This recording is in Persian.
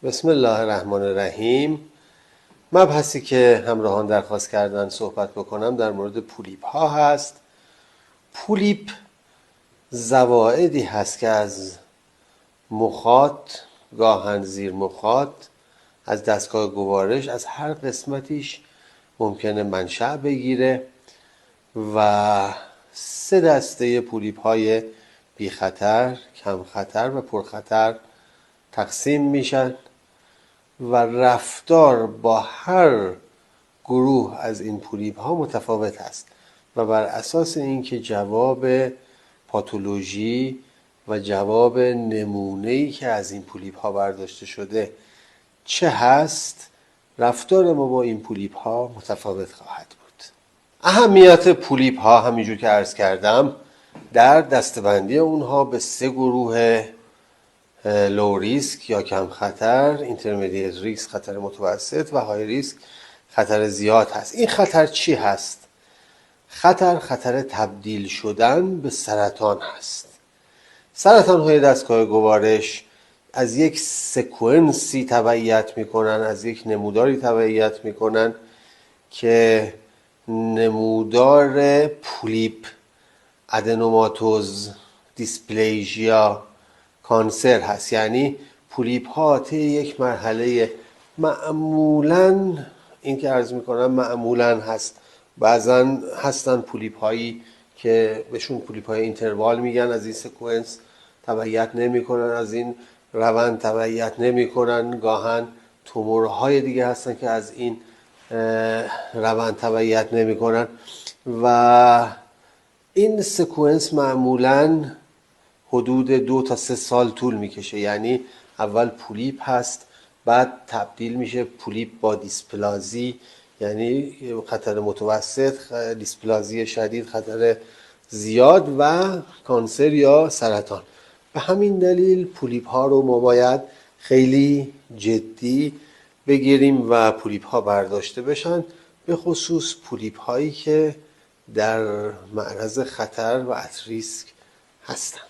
بسم الله الرحمن الرحیم. مبحثی که همراهان درخواست کردن صحبت بکنم در مورد پولیپ ها هست. پولیپ زوائدی هست که از مخاط، گاهن زیر مخاط، از دستگاه گوارش، از هر قسمتیش ممکنه منشأ بگیره و 3 دسته پولیپ های بی خطر، کم خطر و پرخطر تقسیم میشن و رفتار با هر گروه از این پولیپ ها متفاوت است و بر اساس اینکه جواب پاتولوژی و جواب نمونه‌ای که از این پولیپ ها برداشته شده چه هست، رفتار ما با این پولیپ ها متفاوت خواهد بود. اهمیت پولیپ ها همینجور که عرض کردم در دسته‌بندی اونها به 3 گروه لو ریسک یا کم خطر، اینترمدیت ریسک خطر متوسط و های ریسک خطر زیاد هست. این خطر چی هست؟ خطر تبدیل شدن به سرطان هست. سرطان های دستگاه گوارش از یک سکونسی تبعیت میکنن، از یک نموداری تبعیت میکنن که نمودار پولیپ، ادنوماتوز، دیسپلیژیا، کانسر هست. یعنی پولیپ ها طی یک مرحله معمولاً، این که عرض میکنم معمولاً هست، بعضا هستن پولیپ هایی که بهشون پولیپ های اینتروال میگن، از این سکونس تبعیت نمی کنن، از این روند تبعیت نمی کنن. گاهن تومورهای دیگه هستن که از این روند تبعیت نمی کنن و این سکونس معمولاً حدود 2 تا 3 سال طول میکشه. یعنی اول پولیپ هست، بعد تبدیل میشه پولیپ با دیسپلازی، یعنی خطر متوسط، دیسپلازی شدید، خطر زیاد و کانسر یا سرطان. به همین دلیل پولیپ ها رو ما باید خیلی جدی بگیریم و پولیپ ها برداشته بشن، به خصوص پولیپ هایی که در معرض خطر و ات ریسک هستند.